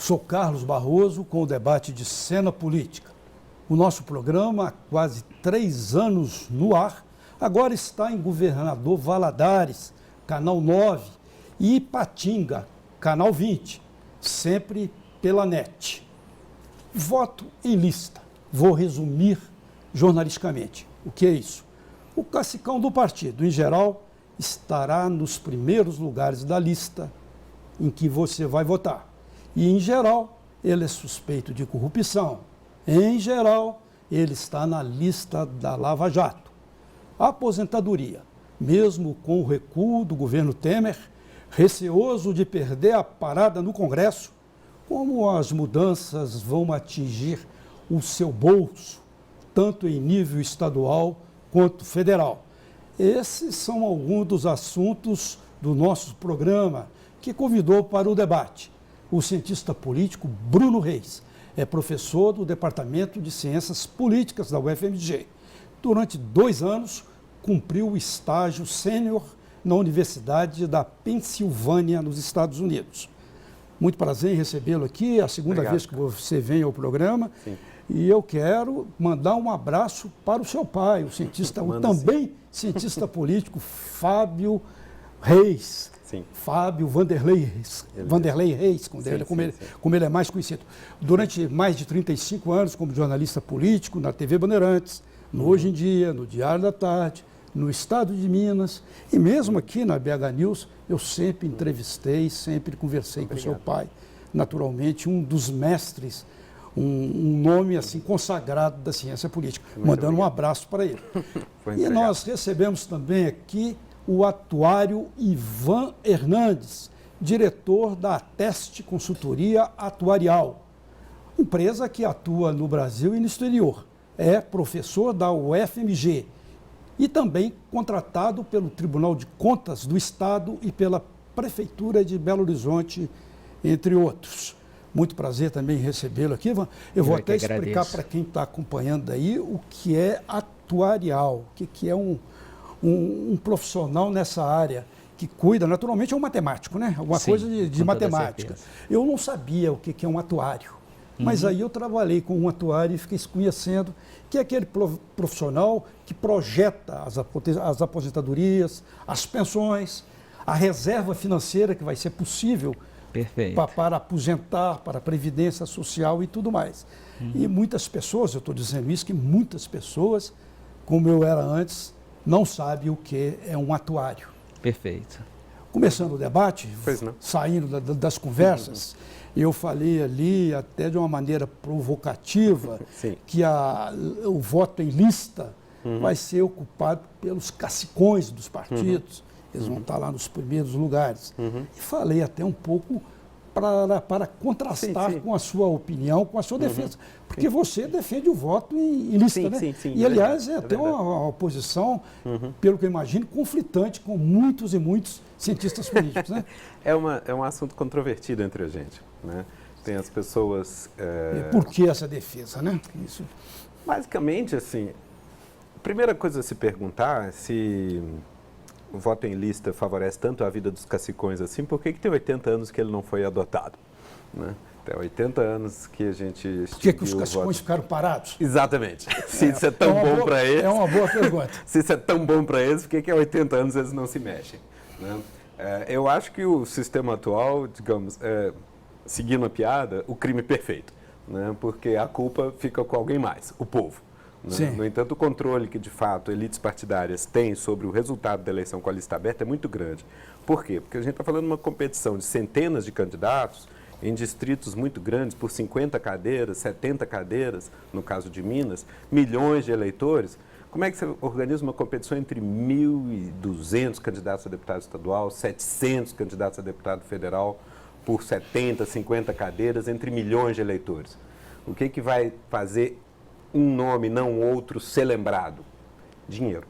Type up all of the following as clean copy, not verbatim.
Sou Carlos Barroso com o debate de Cena Política. O nosso programa, há quase 3 anos no ar, agora está em Governador Valadares, Canal 9, e Ipatinga, Canal 20, sempre pela NET. Voto em lista. Vou resumir jornalisticamente. O que é isso? O cacicão do partido, em geral, estará nos primeiros lugares da lista em que você vai votar. E, em geral, ele é suspeito de corrupção. Em geral, ele está na lista da Lava Jato. A aposentadoria, mesmo com o recuo do governo Temer, receoso de perder a parada no Congresso, como as mudanças vão atingir o seu bolso, tanto em nível estadual quanto federal. Esses são alguns dos assuntos do nosso programa que convidou para o debate o cientista político Bruno Reis. É professor do Departamento de Ciências Políticas da UFMG. Durante 2 anos, cumpriu o estágio sênior na Universidade da Pensilvânia, nos Estados Unidos. Muito prazer em recebê-lo aqui, é a segunda vez que você vem ao programa. Sim. E eu quero mandar um abraço para o seu pai, o cientista, também cientista político, Fábio Reis. Sim. Fábio Vanderlei Reis, como ele é mais conhecido. Durante mais de 35 anos como jornalista político na TV Bandeirantes, no Hoje em Dia, no Diário da Tarde, no Estado de Minas e mesmo aqui na BH News, eu sempre entrevistei, sempre conversei com seu pai. Naturalmente, um dos mestres, um nome assim consagrado da ciência política. Mandando um abraço para ele. E nós recebemos também aqui o atuário Ivan Hernandes, diretor da Ateste Consultoria Atuarial, empresa que atua no Brasil e no exterior. É professor da UFMG e também contratado pelo Tribunal de Contas do Estado e pela Prefeitura de Belo Horizonte, entre outros. Muito prazer também em recebê-lo aqui, Ivan. Eu vou até explicar para quem está acompanhando aí o que é atuarial, o que é um profissional nessa área que cuida, naturalmente é um matemático, né? Alguma coisa de matemática. Eu não sabia o que é um atuário, mas aí eu trabalhei com um atuário e fiquei conhecendo que é aquele profissional que projeta as aposentadorias, as pensões, a reserva financeira que vai ser possível para aposentar, para a previdência social e tudo mais. E muitas pessoas, eu estou dizendo isso, que muitas pessoas, como eu era antes, não sabe o que é um atuário. Perfeito. Começando o debate, saindo das conversas, eu falei ali, até de uma maneira provocativa, que o voto em lista vai ser ocupado pelos cacicões dos partidos, eles vão estar lá nos primeiros lugares. E falei até um pouco para contrastar com a sua opinião, com a sua defesa. Porque você defende o voto em lista, né? E, aliás, é até uma posição, pelo que eu imagino, conflitante com muitos e muitos cientistas políticos, né? É um assunto controvertido entre a gente, né? Tem as pessoas... E por que essa defesa, né? Isso. Basicamente, assim, a primeira coisa a se perguntar é se o voto em lista favorece tanto a vida dos cacicões assim, por que tem 80 anos que ele não foi adotado? Né? Tem 80 anos que a gente... Por que os cacicões ficaram parados? Exatamente. Se isso é tão bom para eles... É uma boa pergunta. Se isso é tão bom para eles, por que há 80 anos eles não se mexem? Né? Eu acho que o sistema atual, digamos, seguindo a piada, o crime perfeito. Né? Porque a culpa fica com alguém mais, o povo. Né? No entanto, o controle que, de fato, elites partidárias têm sobre o resultado da eleição com a lista aberta é muito grande. Por quê? Porque a gente está falando de uma competição de centenas de candidatos em distritos muito grandes, por 50 cadeiras, 70 cadeiras, no caso de Minas, milhões de eleitores. Como é que você organiza uma competição entre 1.200 candidatos a deputado estadual, 700 candidatos a deputado federal, por 70, 50 cadeiras, entre milhões de eleitores? O que vai fazer um nome, não outro, ser lembrado? Dinheiro.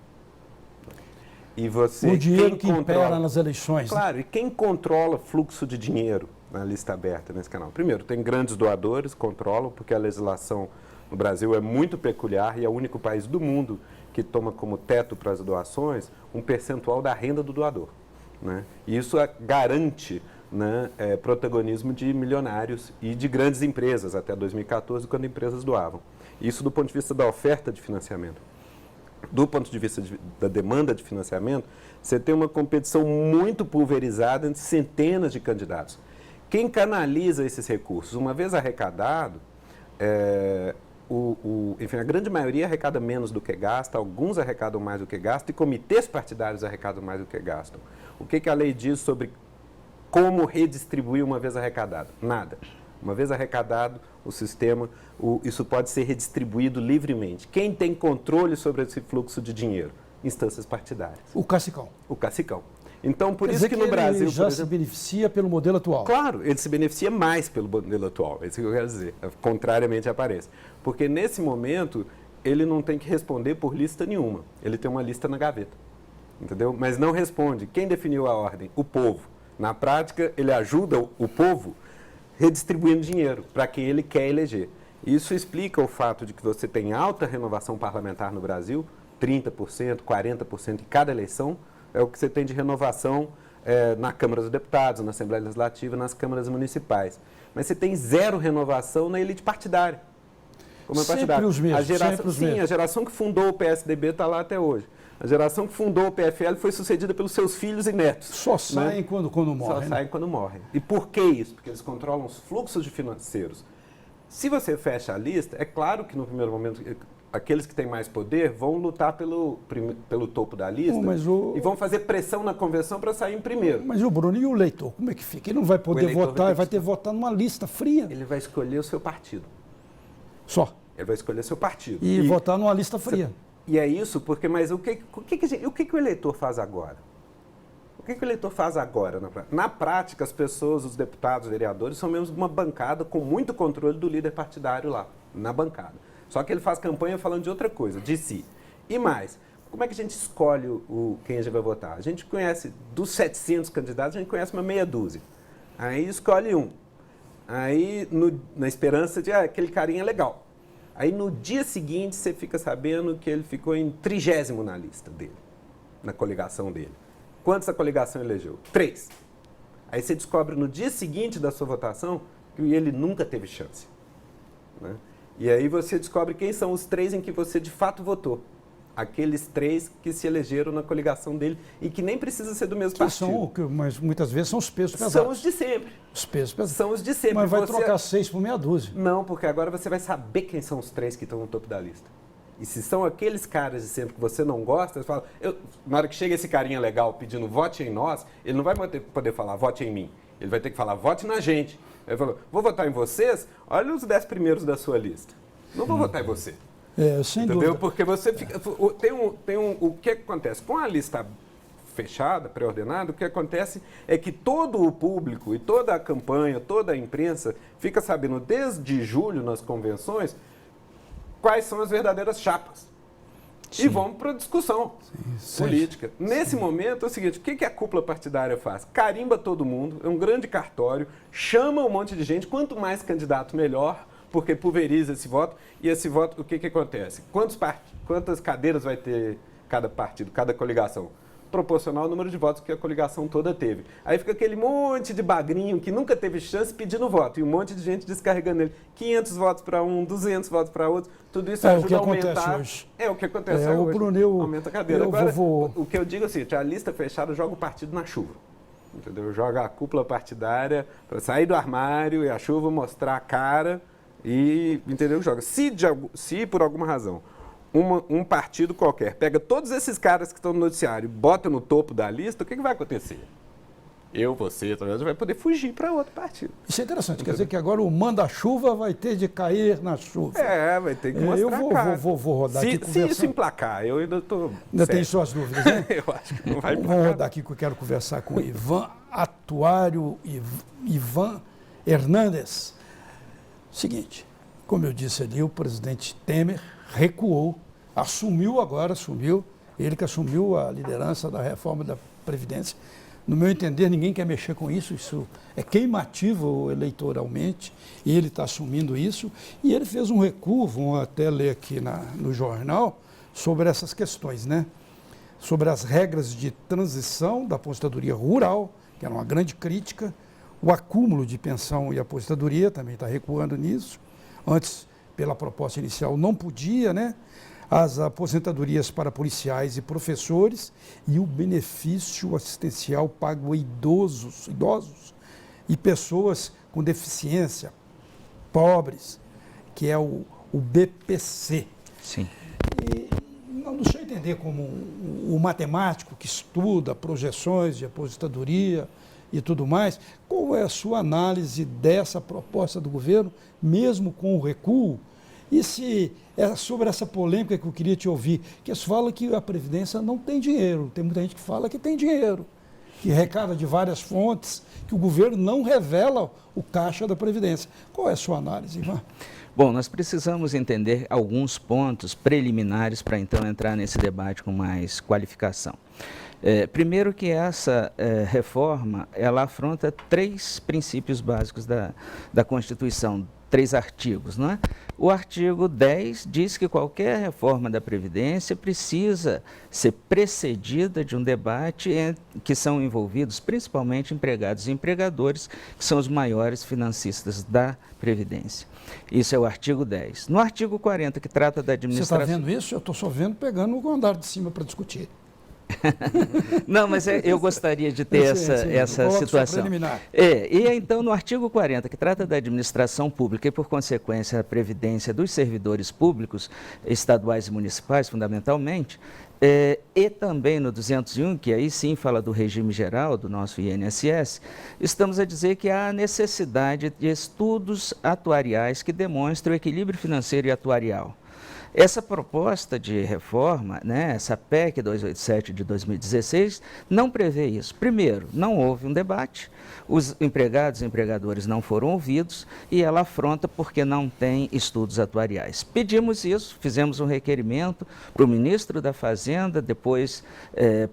E você, o dinheiro que impera nas eleições. Claro, né? E quem controla fluxo de dinheiro na lista aberta nesse canal? Primeiro, tem grandes doadores, controlam, porque a legislação no Brasil é muito peculiar e é o único país do mundo que toma como teto para as doações um percentual da renda do doador. Né? E isso garante né, protagonismo de milionários e de grandes empresas, até 2014, quando empresas doavam. Isso do ponto de vista da oferta de financiamento. Do ponto de vista da demanda de financiamento, você tem uma competição muito pulverizada entre centenas de candidatos. Quem canaliza esses recursos, uma vez arrecadado, enfim, a grande maioria arrecada menos do que gasta, alguns arrecadam mais do que gastam e comitês partidários arrecadam mais do que gastam. O que a lei diz sobre como redistribuir uma vez arrecadado? Nada. Uma vez arrecadado o sistema, isso pode ser redistribuído livremente. Quem tem controle sobre esse fluxo de dinheiro? Instâncias partidárias. O Cacicão. O Cacicão. Então, por Quer isso dizer que no Brasil... ele já por exemplo, se beneficia pelo modelo atual. Claro, ele se beneficia mais pelo modelo atual, é isso que eu quero dizer, contrariamente aparece. Porque nesse momento, ele não tem que responder por lista nenhuma, ele tem uma lista na gaveta, entendeu? Mas não responde. Quem definiu a ordem? O povo. Na prática, ele ajuda o povo redistribuindo dinheiro para quem ele quer eleger. Isso explica o fato de que você tem alta renovação parlamentar no Brasil, 30%, 40% em cada eleição, é o que você tem de renovação na Câmara dos Deputados, na Assembleia Legislativa, nas câmaras municipais. Mas você tem zero renovação na elite partidária. Como sempre partidária. os mesmos, sempre os sim, mesmos. A geração que fundou o PSDB está lá até hoje. A geração que fundou o PFL foi sucedida pelos seus filhos e netos. Só saem quando morrem. Só saem quando morrem. E por que isso? Porque eles controlam os fluxos de financeiros. Se você fecha a lista, é claro que no primeiro momento aqueles que têm mais poder vão lutar pelo topo da lista e vão fazer pressão na convenção para sair em primeiro. Mas o Bruno, e o eleitor? Como é que fica? Ele não vai poder votar, vai ter que votar numa lista fria. Ele vai escolher o seu partido. Só. Ele vai escolher seu partido. E votar numa lista fria. E é isso, porque, mas o que o eleitor faz agora? O que o eleitor faz agora? Na prática, as pessoas, os deputados, os vereadores, são mesmo uma bancada com muito controle do líder partidário lá, na bancada. Só que ele faz campanha falando de outra coisa, de si. E mais, como é que a gente escolhe quem a gente vai votar? A gente conhece, dos 700 candidatos, a gente conhece uma meia dúzia. Aí escolhe um. Aí, na esperança de, aquele carinha é legal. Aí, no dia seguinte, você fica sabendo que ele ficou em 30º na lista dele, na coligação dele. Quantos a coligação elegeu? 3. Aí você descobre no dia seguinte da sua votação que ele nunca teve chance, né? E aí você descobre quem são os 3 em que você de fato votou. Aqueles 3 que se elegeram na coligação dele e que nem precisa ser do mesmo partido. Mas muitas vezes são os pesos pesados. São os de sempre. Os pesos pesados. São os de sempre. Mas vai trocar 6 por meia dúzia. Não, porque agora você vai saber quem são os 3 que estão no topo da lista. E se são aqueles caras de sempre que você não gosta, você fala, na hora que chega esse carinha legal pedindo vote em nós, ele não vai poder falar vote em mim. Ele vai ter que falar vote na gente. Ele falou, vou votar em vocês, olha os 10 primeiros da sua lista. Não vou votar em você. Sem entendeu? dúvida. Porque você fica... O que acontece? Com a lista fechada, pré-ordenada, o que acontece é que todo o público e toda a campanha, toda a imprensa fica sabendo desde julho nas convenções quais são as verdadeiras chapas. Sim. E vão para a discussão política. Nesse momento é o seguinte, o que a cúpula partidária faz? Carimba todo mundo, é um grande cartório, chama um monte de gente, quanto mais candidato melhor, porque pulveriza esse voto. E esse voto, o que acontece? Quantas cadeiras vai ter cada partido, cada coligação? Proporcional ao número de votos que a coligação toda teve. Aí fica aquele monte de bagrinho que nunca teve chance pedindo voto. E um monte de gente descarregando ele. 500 votos para um, 200 votos para outro. Tudo isso ajuda a aumentar. É o que acontece hoje. O Bruno, aumenta a cadeira. Agora, o que eu digo é assim, a lista fechada joga o partido na chuva. Entendeu? Joga a cúpula partidária para sair do armário e a chuva mostrar a cara e, entendeu? Joga. Se por alguma razão um partido qualquer pega todos esses caras que estão no noticiário e bota no topo da lista, o que vai acontecer? Você, talvez, vai poder fugir para outro partido. Isso é interessante, quer dizer que agora o manda-chuva vai ter de cair na chuva. Vai ter que mostrar eu vou rodar aqui se isso emplacar, eu ainda estou... Ainda tem suas dúvidas, né? Eu acho que não vai emplacar. Vamos rodar aqui que eu quero conversar com o Ivan Atuário, Ivan Hernandes. Seguinte, como eu disse ali, o presidente Temer recuou, assumiu, ele que assumiu a liderança da reforma da Previdência. No meu entender, ninguém quer mexer com isso, isso é queimativo eleitoralmente, e ele está assumindo isso, e ele fez um recuo, vamos até ler aqui no jornal, sobre essas questões, né? Sobre as regras de transição da aposentadoria rural, que era uma grande crítica, O acúmulo de pensão e aposentadoria também está recuando nisso. Antes, pela proposta inicial, não podia, né? As aposentadorias para policiais e professores e o benefício assistencial pago a idosos e pessoas com deficiência, pobres, que é o BPC. Sim. E não deixa eu entender como o matemático que estuda projeções de aposentadoria e tudo mais, qual é a sua análise dessa proposta do governo, mesmo com o recuo? E se é sobre essa polêmica que eu queria te ouvir, que eles falam que a Previdência não tem dinheiro, tem muita gente que fala que tem dinheiro, que recada de várias fontes, que o governo não revela o caixa da Previdência. Qual é a sua análise, Ivan? Bom, nós precisamos entender alguns pontos preliminares para então entrar nesse debate com mais qualificação. Primeiro que essa reforma, ela afronta 3 princípios básicos da Constituição, 3 artigos, não é? O artigo 10 diz que qualquer reforma da Previdência precisa ser precedida de um debate em que são envolvidos principalmente empregados e empregadores, que são os maiores financistas da Previdência. Isso é o artigo 10. No artigo 40, que trata da administração... Você está vendo isso? Eu estou só vendo pegando o andar de cima para discutir. Não, mas eu gostaria de ter essa situação. E então, no artigo 40, que trata da administração pública e, por consequência, a previdência dos servidores públicos, estaduais e municipais, fundamentalmente, e também no 201, que aí sim fala do regime geral do nosso INSS, estamos a dizer que há necessidade de estudos atuariais que demonstrem o equilíbrio financeiro e atuarial. Essa proposta de reforma, né, essa PEC 287 de 2016, não prevê isso. Primeiro, não houve um debate, os empregados e empregadores não foram ouvidos e ela afronta porque não tem estudos atuariais. Pedimos isso, fizemos um requerimento para o ministro da Fazenda, depois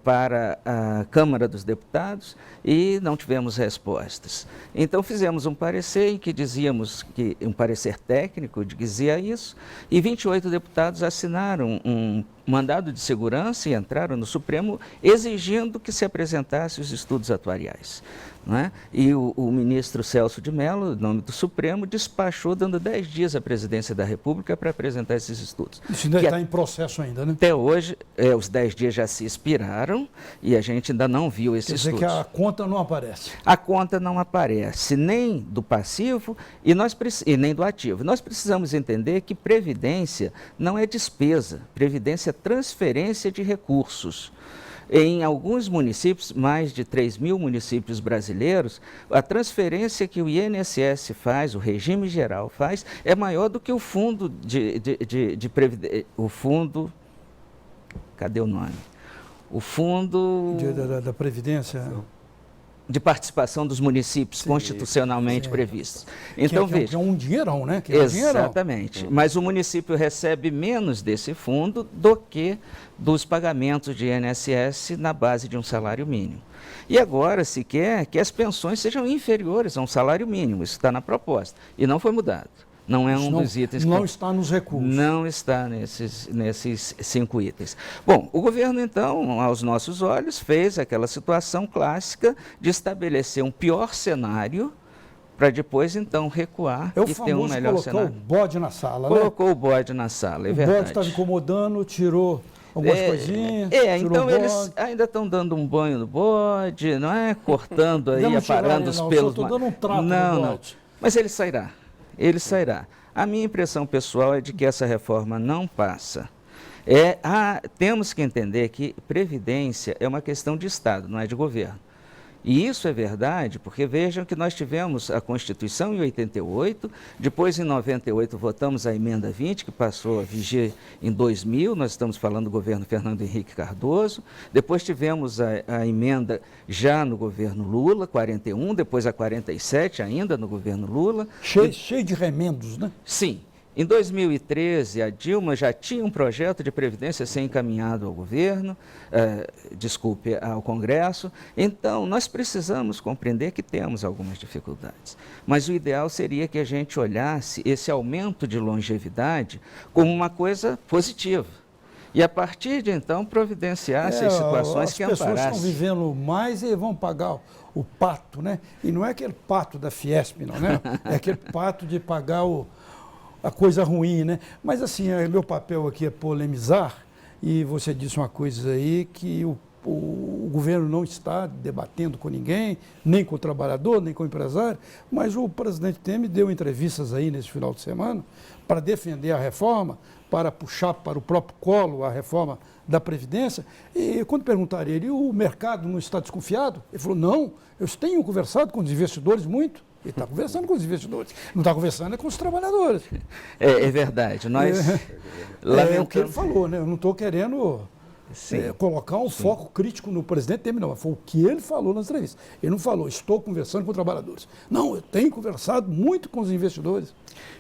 para a Câmara dos Deputados e não tivemos respostas. Então fizemos um parecer em que dizíamos que um parecer técnico dizia isso e 28 deputados assinaram um mandado de segurança e entraram no Supremo exigindo que se apresentasse os estudos atuariais. Não é? E o ministro Celso de Mello, em nome do Supremo, despachou dando 10 dias à presidência da República para apresentar esses estudos. Isso ainda está em processo ainda, né? Até hoje, os 10 dias já se expiraram e a gente ainda não viu esses estudos. Quer dizer que a conta não aparece. A conta não aparece nem do passivo e nem do ativo. Nós precisamos entender que previdência não é despesa, previdência é transferência de recursos. Em alguns municípios, mais de 3 mil municípios brasileiros, a transferência que o INSS faz, o regime geral faz, é maior do que o fundo de previdência. O fundo. Cadê o nome? O fundo. Da Previdência. De participação dos municípios, sim, constitucionalmente previstos. Então, veja. Que é um dinheirão, né? Exatamente. Dinheirão. Mas o município recebe menos desse fundo do que dos pagamentos de INSS na base de um salário mínimo. E agora se quer que as pensões sejam inferiores a um salário mínimo. Isso está na proposta. E não foi mudado. Não é dos itens que... Não está nos recursos. Não está nesses 5 itens. Bom, o governo, então, aos nossos olhos, fez aquela situação clássica de estabelecer um pior cenário para depois, então, recuar e ter um melhor cenário. Colocou o bode na sala, Colocou o bode na sala, é verdade. O bode estava incomodando, tirou algumas coisinhas. Então eles ainda estão dando um banho no bode, não é? Cortando aí, aparando os pelos. Estou dando um trato no bode. Mas ele sairá. Ele sairá. A minha impressão pessoal é de que essa reforma não passa. Temos que entender que previdência é uma questão de Estado, não é de governo. E isso é verdade, porque vejam que nós tivemos a Constituição em 88, depois em 98 votamos a Emenda 20, que passou a vigir em 2000, nós estamos falando do governo Fernando Henrique Cardoso, depois tivemos a emenda já no governo Lula, 41, depois a 47 ainda no governo Lula. Cheio de remendos, né? Sim. Em 2013, a Dilma já tinha um projeto de previdência a ser encaminhado ao governo, ao Congresso. Então, nós precisamos compreender que temos algumas dificuldades. Mas o ideal seria que a gente olhasse esse aumento de longevidade como uma coisa positiva. E a partir de então providenciar essas situações que amparassem. As pessoas estão vivendo mais e vão pagar o pato, né? E não é aquele pato da Fiesp, não, né? É aquele pato de pagar a coisa ruim, né? Mas assim, meu papel aqui é polemizar, e você disse uma coisa aí que o governo não está debatendo com ninguém, nem com o trabalhador, nem com o empresário, mas o presidente Temer deu entrevistas aí nesse final de semana para defender a reforma, para puxar para o próprio colo a reforma da Previdência. E quando perguntaram a ele, o mercado não está desconfiado? Ele falou, não, eu tenho conversado com os investidores muito. Ele está conversando com os investidores, não está conversando com os trabalhadores. É verdade. Nós é o que ele falou, né? Eu não estou querendo colocar um foco crítico no presidente Temer, não. Foi o que ele falou nas entrevistas. Ele não falou, estou conversando com trabalhadores. Não, eu tenho conversado muito com os investidores.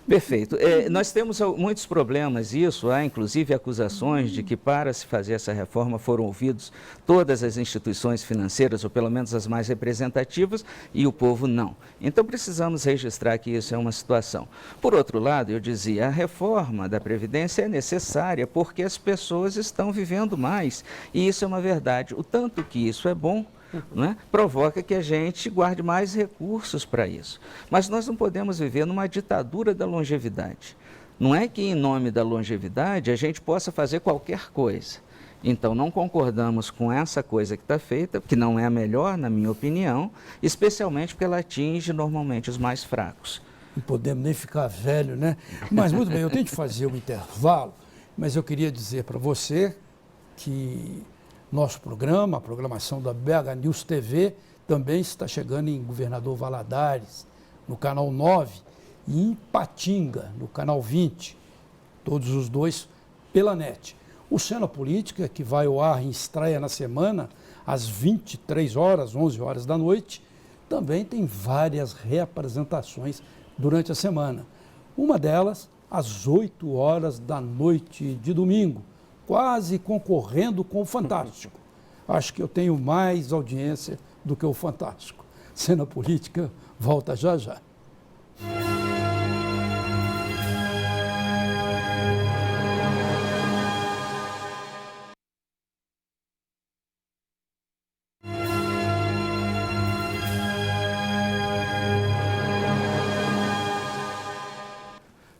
Perfeito. Nós temos muitos problemas, há inclusive acusações de que para se fazer essa reforma foram ouvidos todas as instituições financeiras, ou pelo menos as mais representativas, e o povo não. Então precisamos registrar que isso é uma situação. Por outro lado, eu dizia, a reforma da Previdência é necessária porque as pessoas estão vivendo mais, e isso é uma verdade. O tanto que isso é bom, né, provoca que a gente guarde mais recursos para isso. Mas nós não podemos viver numa ditadura da longevidade. Não é que em nome da longevidade a gente possa fazer qualquer coisa. Então não concordamos com essa coisa que está feita, que não é a melhor, na minha opinião, especialmente porque ela atinge normalmente os mais fracos. Não podemos nem ficar velho, né? Mas muito bem, eu tenho de fazer um intervalo, mas eu queria dizer para você que nosso programa, a programação da BH News TV, também está chegando em Governador Valadares, no canal 9, e em Patinga, no canal 20, todos os dois pela NET. O Cena Política, que vai ao ar em estreia na semana, às 23 horas, 11 horas da noite, também tem várias reapresentações durante a semana. Uma delas, às 8 horas da noite de domingo, quase concorrendo com o Fantástico. Acho que eu tenho mais audiência do que o Fantástico. Cena Política volta já já.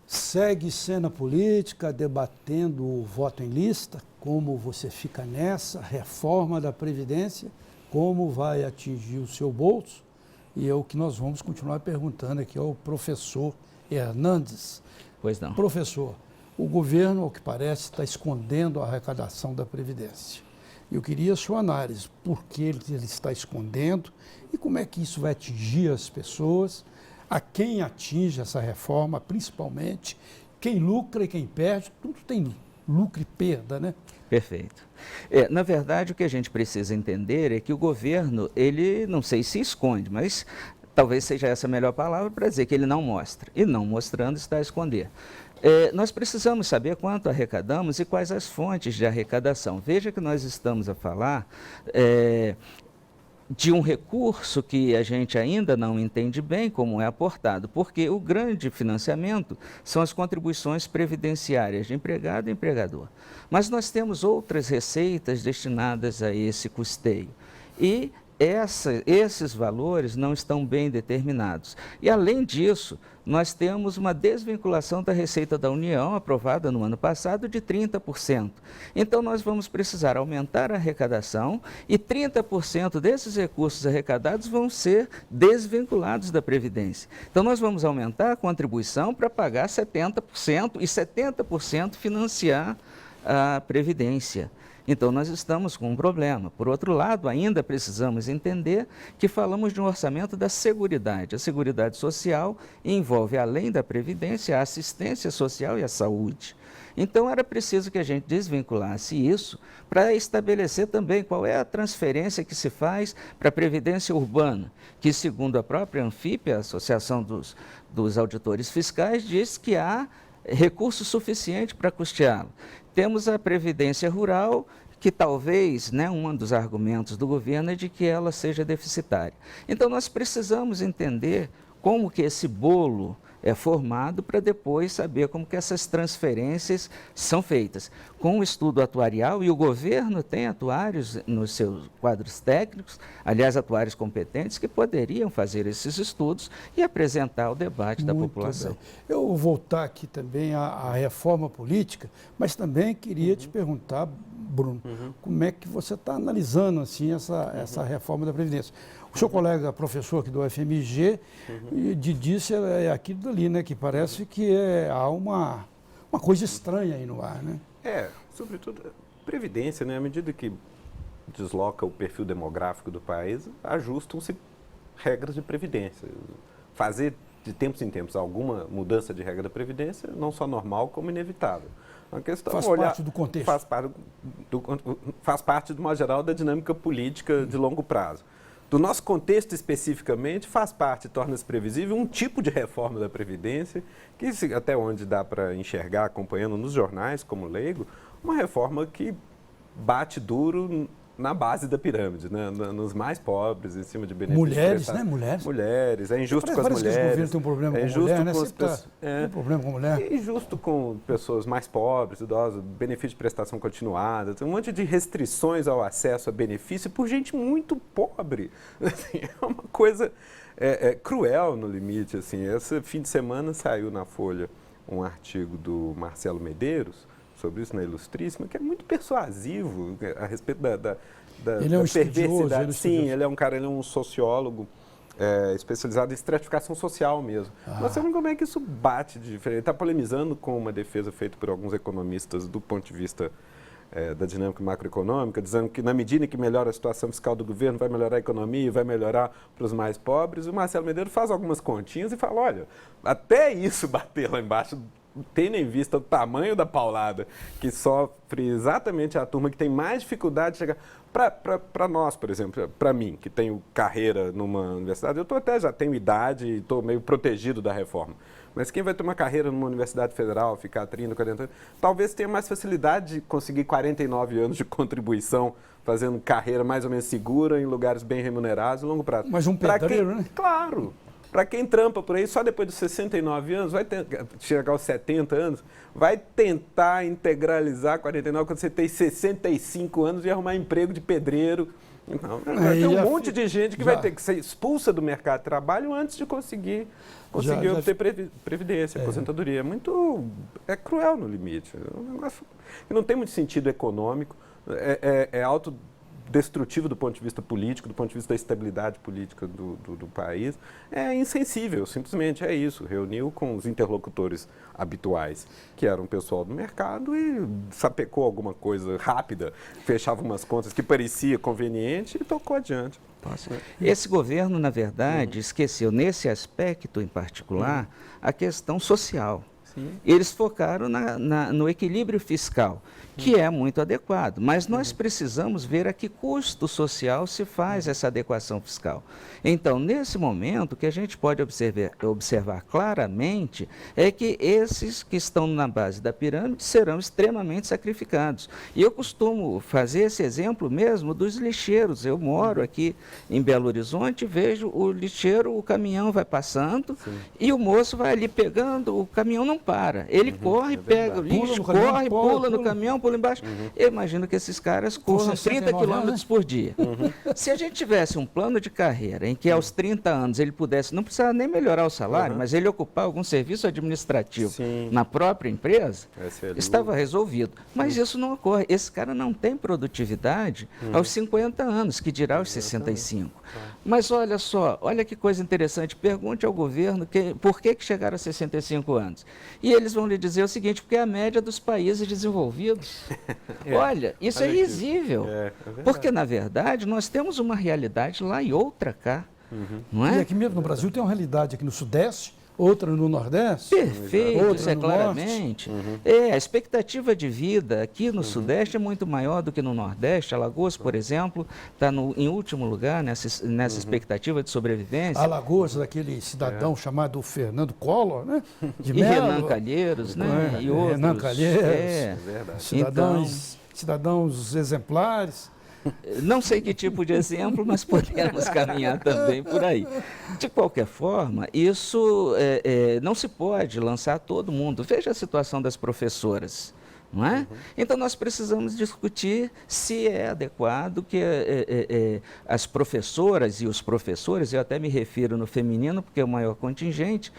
Segue Cena Política debatendo o voto em lista, como você fica nessa reforma da Previdência, como vai atingir o seu bolso, e é o que nós vamos continuar perguntando aqui ao professor Hernandes. Pois não. Professor, o governo, ao que parece, está escondendo a arrecadação da Previdência. Eu queria a sua análise, por que ele está escondendo e como é que isso vai atingir as pessoas, a quem atinge essa reforma, principalmente, quem lucra e quem perde, tudo tem lucro e perda, né? Perfeito. Na verdade, o que a gente precisa entender é que o governo, ele, não sei se esconde, mas talvez seja essa a melhor palavra para dizer que ele não mostra. E não mostrando está a esconder. Nós precisamos saber quanto arrecadamos e quais as fontes de arrecadação. Veja que nós estamos a falar de um recurso que a gente ainda não entende bem como é aportado, porque o grande financiamento são as contribuições previdenciárias de empregado e empregador. Mas nós temos outras receitas destinadas a esse custeio. E esses valores não estão bem determinados. E, além disso, nós temos uma desvinculação da Receita da União, aprovada no ano passado, de 30%. Então, nós vamos precisar aumentar a arrecadação e 30% desses recursos arrecadados vão ser desvinculados da Previdência. Então, nós vamos aumentar a contribuição para pagar 70% e 70% financiar a Previdência. Então, nós estamos com um problema. Por outro lado, ainda precisamos entender que falamos de um orçamento da Seguridade. A Seguridade Social envolve, além da Previdência, a assistência social e a saúde. Então, era preciso que a gente desvinculasse isso para estabelecer também qual é a transferência que se faz para a Previdência Urbana, que, segundo a própria ANFIP, a Associação dos Auditores Fiscais, diz que há recurso suficiente para custeá-lo. Temos a Previdência Rural, que talvez, um dos argumentos do governo é de que ela seja deficitária. Então, nós precisamos entender como que esse bolo formado para depois saber como que essas transferências são feitas. Com o estudo atuarial, e o governo tem atuários nos seus quadros técnicos, aliás, atuários competentes, que poderiam fazer esses estudos e apresentar ao debate da população. Bem. Eu vou voltar aqui também à reforma política, mas também queria te perguntar, Bruno, como é que você está analisando assim, essa reforma da Previdência? O seu colega professor aqui do UFMG disse aquilo dali, né, que parece que há uma coisa estranha aí no ar, né? Sobretudo, Previdência, né, à medida que desloca o perfil demográfico do país, ajustam-se regras de Previdência. Fazer de tempos em tempos alguma mudança de regra da Previdência, não só normal, como inevitável. A questão faz parte do contexto. Faz parte, de uma geral, da dinâmica política de longo prazo. Do nosso contexto especificamente, faz parte, torna-se previsível um tipo de reforma da Previdência, que até onde dá para enxergar, acompanhando nos jornais como leigo, uma reforma que bate duro na base da pirâmide, né? Nos mais pobres, em cima de benefícios. Mulheres, né? Mulheres. É injusto com as mulheres. Parece que esse governo tem um problema com mulher, né? Tem um problema com mulher. É injusto com pessoas mais pobres, idosas, benefício de prestação continuada, tem um monte de restrições ao acesso a benefício por gente muito pobre. Assim, é uma coisa cruel no limite. Assim. Esse fim de semana saiu na Folha um artigo do Marcelo Medeiros, sobre isso na Ilustríssima, que é muito persuasivo a respeito da ele é um perversidade. Sim, ele é um sociólogo especializado em estratificação social mesmo. Nós sabemos como é que isso bate de diferente. Ele está polemizando com uma defesa feita por alguns economistas do ponto de vista da dinâmica macroeconômica, dizendo que na medida em que melhora a situação fiscal do governo, vai melhorar a economia, vai melhorar para os mais pobres. O Marcelo Medeiros faz algumas continhas e fala, olha, até isso bater lá embaixo, tendo em vista o tamanho da paulada que sofre exatamente a turma que tem mais dificuldade de chegar. Para nós, por exemplo, para mim, que tenho carreira numa universidade, já tenho idade e estou meio protegido da reforma. Mas quem vai ter uma carreira numa universidade federal, ficar 30, 40 anos, talvez tenha mais facilidade de conseguir 49 anos de contribuição, fazendo carreira mais ou menos segura, em lugares bem remunerados, a longo prazo. Mas um pedreiro, né? Claro! Para quem trampa por aí, só depois dos 69 anos, vai chegar aos 70 anos, vai tentar integralizar 49 quando você tem 65 anos e arrumar emprego de pedreiro. Então, tem um monte de gente que vai ter que ser expulsa do mercado de trabalho antes de conseguir obter previdência, aposentadoria. É cruel no limite. É um negócio que não tem muito sentido econômico, é autodestrutivo do ponto de vista político, do ponto de vista da estabilidade política do país. É insensível, simplesmente é isso. Reuniu com os interlocutores habituais, que eram o pessoal do mercado, e sapecou alguma coisa rápida, fechava umas contas que parecia conveniente e tocou adiante. Esse governo, na verdade, esqueceu, nesse aspecto em particular, a questão social. Sim. Eles focaram no equilíbrio fiscal, que é muito adequado, mas nós precisamos ver a que custo social se faz essa adequação fiscal. Então, nesse momento, o que a gente pode observar claramente é que esses que estão na base da pirâmide serão extremamente sacrificados. E eu costumo fazer esse exemplo mesmo dos lixeiros. Eu moro aqui em Belo Horizonte, vejo o lixeiro, o caminhão vai passando e o moço vai ali pegando, o caminhão não para. Ele corre, pega o lixo, pula no caminhão, pula embaixo. Eu imagino que esses caras corram 30 quilômetros por dia. Se a gente tivesse um plano de carreira em que aos 30 anos ele pudesse, não precisava nem melhorar o salário, mas ele ocupar algum serviço administrativo na própria empresa, estava resolvido. Mas isso não ocorre. Esse cara não tem produtividade aos 50 anos, que dirá aos 65. Mas olha só, olha que coisa interessante. Pergunte ao governo por que chegaram a 65 anos. E eles vão lhe dizer o seguinte, porque é a média dos países desenvolvidos. Olha, isso é risível. Porque, na verdade, nós temos uma realidade lá e outra cá. Não é? E aqui mesmo no Brasil tem uma realidade aqui no Sudeste, outra no Nordeste. Perfeito, isso é claramente. A expectativa de vida aqui no Sudeste é muito maior do que no Nordeste. Alagoas, por exemplo, está em último lugar nessa expectativa de sobrevivência. Alagoas, daquele cidadão chamado Fernando Collor, né? De Melo. Renan Calheiros, né? E outros. Renan Calheiros. Cidadãos exemplares. Não sei que tipo de exemplo, mas podemos caminhar também por aí. De qualquer forma, isso não se pode lançar todo mundo. Veja a situação das professoras. Não é? Então, nós precisamos discutir se é adequado que as professoras e os professores, eu até me refiro no feminino, porque é o maior contingente,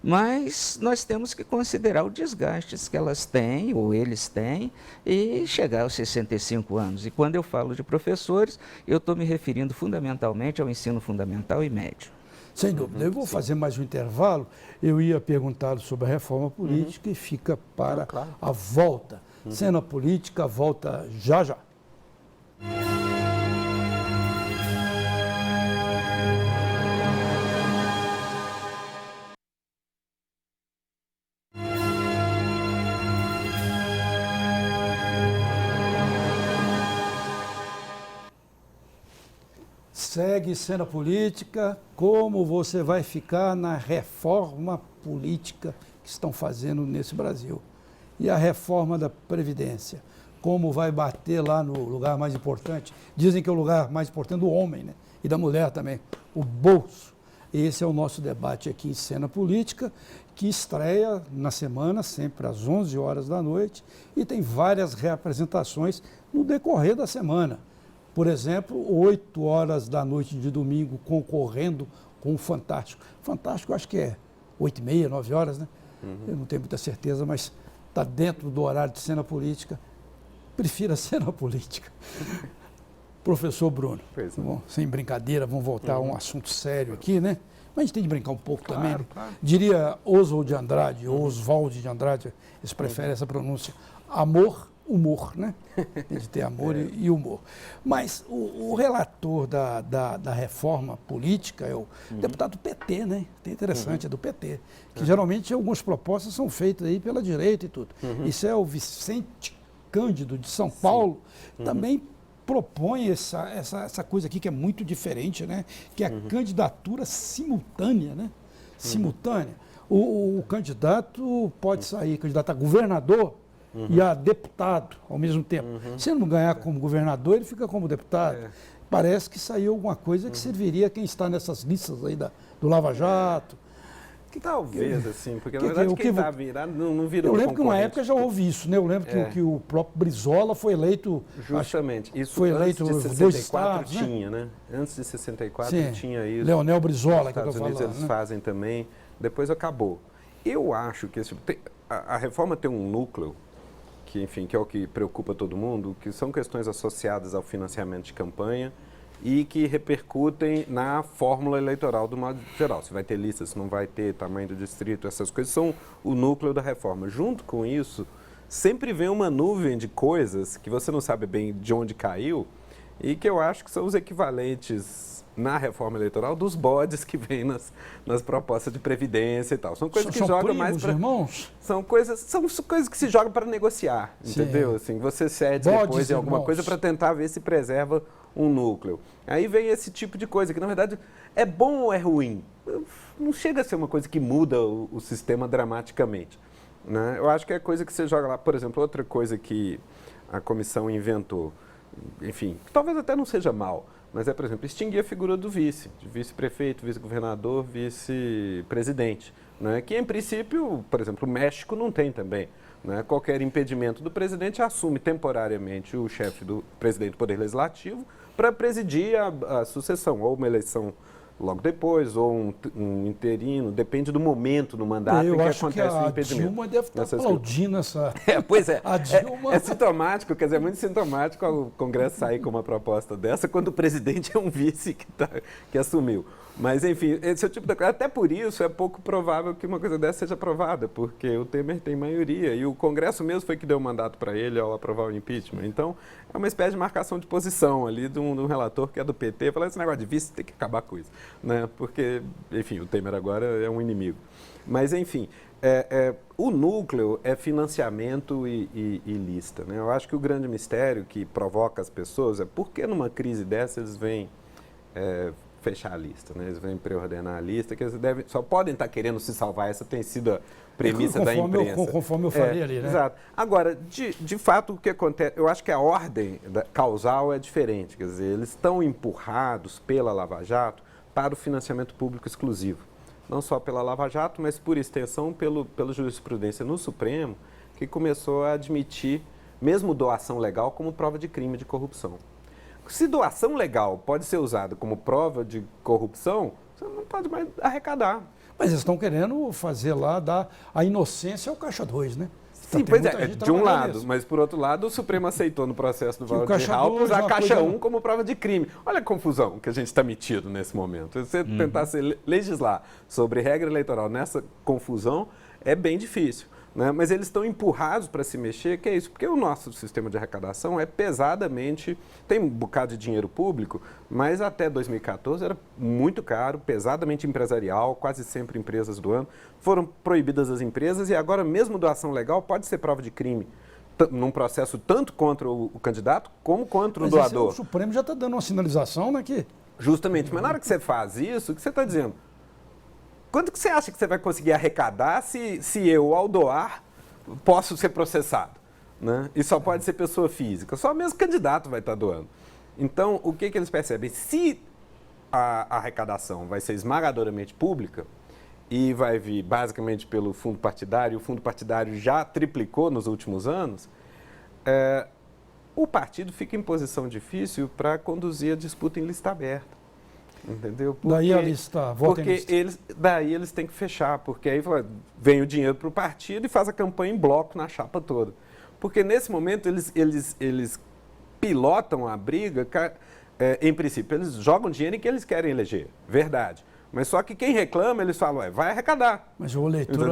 mas nós temos que considerar os desgastes que elas têm, ou eles têm, e chegar aos 65 anos. E quando eu falo de professores, eu estou me referindo fundamentalmente ao ensino fundamental e médio. Sem dúvida. Eu vou fazer mais um intervalo. Eu ia perguntar sobre a reforma política e fica para a volta. Cena política, volta já já. Segue Cena Política, como você vai ficar na reforma política que estão fazendo nesse Brasil. E a reforma da Previdência, como vai bater lá no lugar mais importante, dizem que é o lugar mais importante do homem, né? E da mulher também, o bolso. Esse é o nosso debate aqui em Cena Política, que estreia na semana, sempre às 11 horas da noite, e tem várias reapresentações no decorrer da semana. Por exemplo, 8 horas da noite de domingo, concorrendo com o Fantástico. Fantástico, acho que é 8h30, 9 horas, né? Eu não tenho muita certeza, mas está dentro do horário de Cena Política. Prefiro a Cena Política. Professor Bruno, bom, sem brincadeira, vamos voltar a um assunto sério aqui, né? Mas a gente tem de brincar um pouco também. Né? Diria Oswald de Andrade, ou Oswald de Andrade, eles preferem essa pronúncia. Amor, humor, né? Tem de ter amor e humor. Mas o relator da reforma política é o deputado do PT, né? É interessante, é do PT. Que geralmente algumas propostas são feitas aí pela direita e tudo. Isso é o Vicente Cândido, de São Paulo, também propõe essa coisa aqui que é muito diferente, né? Que é a candidatura simultânea, né? Simultânea. O candidato pode sair candidato a governador e a deputado ao mesmo tempo. Se ele não ganhar como governador, ele fica como deputado. Parece que saiu alguma coisa que serviria a quem está nessas listas aí do Lava Jato. Talvez, assim, porque na verdade quem está virado não virou. Eu lembro que uma época já houve isso, né? Eu lembro que o próprio Brizola foi eleito. Justamente. Isso foi eleito antes de 64 tinha, né? Antes de 64 tinha isso. Leonel Brizola, que eu estou falando. Os Estados Unidos eles fazem também. Depois acabou. Eu acho que a reforma tem um núcleo que, enfim, que é o que preocupa todo mundo, que são questões associadas ao financiamento de campanha e que repercutem na fórmula eleitoral do modo geral. Se vai ter lista, se não vai ter, tamanho do distrito, essas coisas são o núcleo da reforma. Junto com isso, sempre vem uma nuvem de coisas que você não sabe bem de onde caiu e que eu acho que são os equivalentes na reforma eleitoral dos bodes que vem nas propostas de previdência e tal. São coisas que jogam mais para irmãos? São coisas que se jogam para negociar, entendeu? Assim, você cede depois em alguma coisa para tentar ver se preserva um núcleo. Aí vem esse tipo de coisa que, na verdade, é bom ou é ruim? Não chega a ser uma coisa que muda o sistema dramaticamente, né? Eu acho que é coisa que você joga lá. Por exemplo, outra coisa que a comissão inventou, enfim, que talvez até não seja mal, mas é, por exemplo, extinguir a figura do vice, de vice-prefeito, vice-governador, vice-presidente, né? Que, em princípio, por exemplo, o México não tem também. Né? Qualquer impedimento do presidente assume temporariamente o chefe do presidente do Poder Legislativo para presidir a sucessão, ou uma eleição logo depois, ou um interino, depende do momento no mandato em que acontece o impedimento. A Dilma deve estar aplaudindo essa... Pois é, a Dilma... é sintomático, quer dizer, é muito sintomático o Congresso sair com uma proposta dessa quando o presidente é um vice que assumiu. Mas, enfim, esse é o tipo de coisa. Até por isso é pouco provável que uma coisa dessa seja aprovada, porque o Temer tem maioria e o Congresso mesmo foi que deu o mandato para ele ao aprovar o impeachment. Então, é uma espécie de marcação de posição ali de um relator que é do PT, falar esse negócio de vice tem que acabar com isso, né? Porque, enfim, o Temer agora é um inimigo. Mas, enfim, o núcleo é financiamento e lista, né? Eu acho que o grande mistério que provoca as pessoas é por que numa crise dessa eles vêm fechar a lista, né? Eles vêm preordenar a lista, que eles só podem estar querendo se salvar. Essa tem sido a premissa da imprensa. Conforme eu falei ali, né? Exato. Agora, de fato, o que acontece, eu acho que a ordem causal é diferente, quer dizer, eles estão empurrados pela Lava Jato para o financiamento público exclusivo. Não só pela Lava Jato, mas por extensão pela jurisprudência no Supremo, que começou a admitir mesmo doação legal como prova de crime de corrupção. Se doação legal pode ser usada como prova de corrupção, você não pode mais arrecadar. Mas eles estão querendo fazer lá, dar a inocência ao Caixa 2, né? Sim, pois é, de um lado, mas por outro lado o Supremo aceitou no processo do Valdir Raupp usar a Caixa 1 como prova de crime. Olha a confusão que a gente está metido nesse momento. Se você tentar legislar sobre regra eleitoral nessa confusão, é bem difícil. Né? Mas eles estão empurrados para se mexer, que é isso, porque o nosso sistema de arrecadação é pesadamente, tem um bocado de dinheiro público, mas até 2014 era muito caro, pesadamente empresarial, quase sempre empresas doando, foram proibidas as empresas e agora mesmo doação legal pode ser prova de crime, num processo tanto contra o candidato como contra o doador. O Supremo já está dando uma sinalização, né, que... Justamente, mas na hora que você faz isso, o que você está dizendo? Quanto que você acha que você vai conseguir arrecadar se eu, ao doar, posso ser processado? Né? E só pode ser pessoa física. Só mesmo candidato vai estar doando. Então, o que eles percebem? Se a arrecadação vai ser esmagadoramente pública e vai vir basicamente pelo fundo partidário, e o fundo partidário já triplicou nos últimos anos, o partido fica em posição difícil para conduzir a disputa em lista aberta. Entendeu? Porque, daí a lista, daí eles têm que fechar, porque aí vem o dinheiro para o partido e faz a campanha em bloco na chapa toda. Porque nesse momento eles pilotam a briga, em princípio, eles jogam dinheiro em que eles querem eleger, verdade. Mas só que quem reclama, eles falam, vai arrecadar. Mas o eleitor,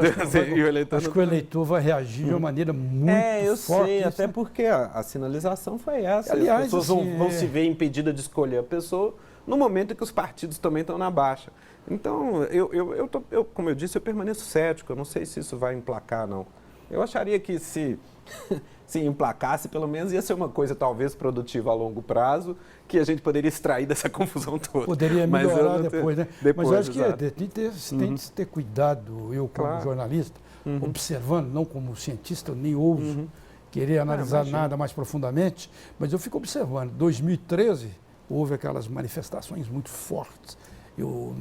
acho que o eleitor vai reagir de uma maneira muito forte. Eu sei, até porque a sinalização foi essa. Aliás, as pessoas vão se ver impedidas de escolher a pessoa no momento em que os partidos também estão na baixa. Então, como eu disse, eu permaneço cético. Eu não sei se isso vai emplacar, não. Eu acharia que se emplacasse, pelo menos ia ser uma coisa talvez produtiva a longo prazo, que a gente poderia extrair dessa confusão toda. Poderia melhorar depois, né? Mas eu acho que tem que ter cuidado, eu como jornalista, observando, não como cientista, eu nem ouso querer analisar nada mais profundamente, mas eu fico observando. 2013, houve aquelas manifestações muito fortes.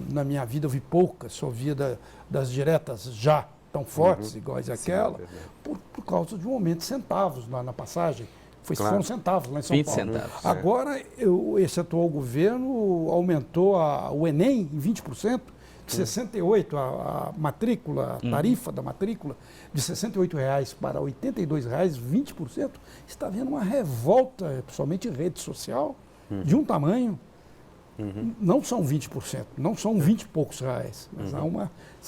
Na minha vida, eu vi poucas, só via das diretas já tão fortes, iguais àquela, por causa de um aumento de centavos na passagem. Foram centavos lá em São 20 Paulo. centavos. Agora, esse atual governo aumentou o Enem em 20%, de 68, a matrícula, a tarifa da matrícula, de R$ 68,00 para R$ 82,00, 20%. Está havendo uma revolta, principalmente em rede social, de um tamanho. Não são 20%, não são 20 e poucos reais, mas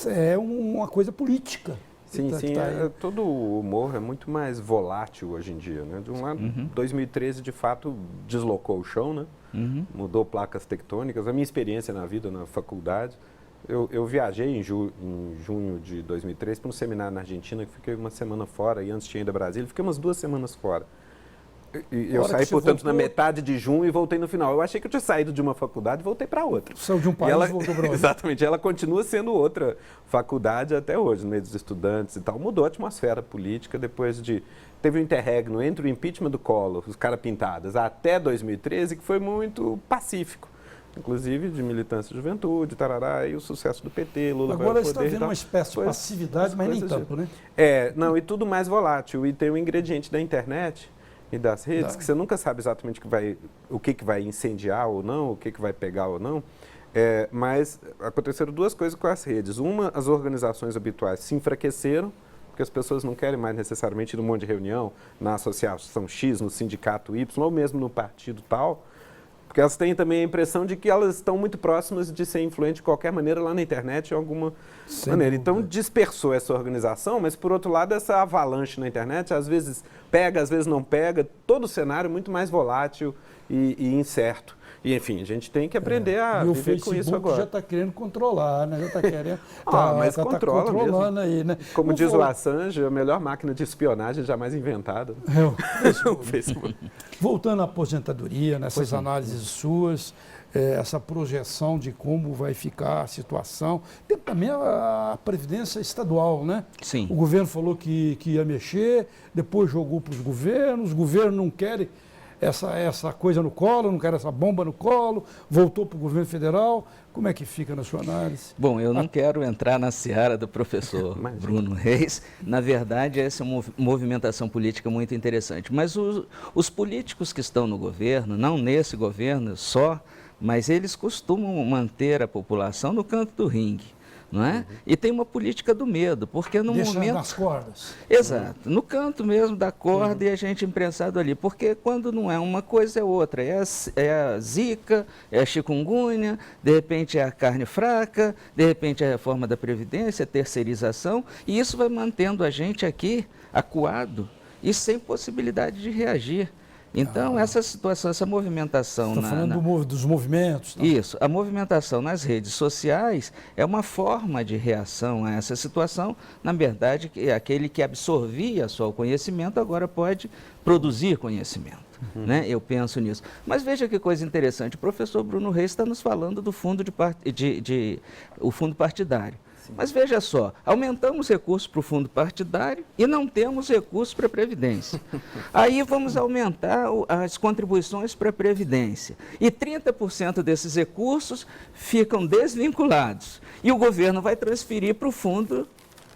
é uma coisa política. Sim, todo o humor é muito mais volátil hoje em dia. Né? De um lado, 2013, de fato, deslocou o chão, né? Mudou placas tectônicas. A minha experiência na vida, na faculdade, eu viajei em junho de 2013 para um seminário na Argentina, que fiquei uma semana fora, e antes tinha ido a Brasília, fiquei umas 2 semanas fora. E eu saí, portanto, na metade de junho e voltei no final. Eu achei que eu tinha saído de uma faculdade e voltei para outra. Saiu de um país e voltou para outro. Exatamente. Ela continua sendo outra faculdade até hoje, no meio dos estudantes e tal. Mudou a atmosfera política depois de... Teve um interregno entre o impeachment do Collor, os caras pintadas, até 2013, que foi muito pacífico. Inclusive de militância de juventude, tarará, e o sucesso do PT, Lula vai ao poder. Agora está vendo uma espécie de passividade, mas nem tanto, né? Não, e tudo mais volátil. E tem o ingrediente da internet e das redes, que você nunca sabe exatamente o que vai incendiar ou não, o que vai pegar ou não. Mas aconteceram 2 coisas com as redes. Uma, as organizações habituais se enfraqueceram, porque as pessoas não querem mais necessariamente ir num monte de reunião, na associação X, no sindicato Y, ou mesmo no partido tal, porque elas têm também a impressão de que elas estão muito próximas de ser influentes de qualquer maneira lá na internet, de alguma maneira. Então, dispersou essa organização, mas, por outro lado, essa avalanche na internet, às vezes pega, às vezes não pega, todo o cenário é muito mais volátil e incerto. E, enfim, a gente tem que aprender a viver com isso agora. E o Facebook já está querendo controlar, né? Já está querendo... mas controla controlando mesmo. Aí, né? Como diz o Assange, a melhor máquina de espionagem jamais inventada. O Facebook. Voltando à aposentadoria, nessas análises suas, essa projeção de como vai ficar a situação. Tem também a Previdência Estadual, né? Sim. O governo falou que ia mexer, depois jogou para os governos não querem essa coisa no colo, não querem essa bomba no colo, voltou para o governo federal. Como é que fica na sua análise? Bom, eu não quero entrar na seara do professor Bruno Reis. Na verdade, essa é uma movimentação política muito interessante. Mas os políticos que estão no governo, não nesse governo só, mas eles costumam manter a população no canto do ringue. Não é? E tem uma política do medo, porque no Deixa momento... nas cordas. Exato, no canto mesmo da corda e a gente imprensado ali, porque quando não é uma coisa é outra, é a zika, é a chikungunya, de repente é a carne fraca, de repente é a reforma da Previdência, a terceirização, e isso vai mantendo a gente aqui acuado e sem possibilidade de reagir. Então, essa situação, essa movimentação... Você está falando dos movimentos. Tá? Isso, a movimentação nas redes sociais é uma forma de reação a essa situação. Na verdade, aquele que absorvia só o conhecimento agora pode produzir conhecimento. Né? Eu penso nisso. Mas veja que coisa interessante, o professor Bruno Reis está nos falando do fundo, o fundo partidário. Sim. Mas veja só, aumentamos recursos para o fundo partidário e não temos recursos para a Previdência. Aí vamos aumentar as contribuições para a Previdência. E 30% desses recursos ficam desvinculados. E o governo vai transferir para o fundo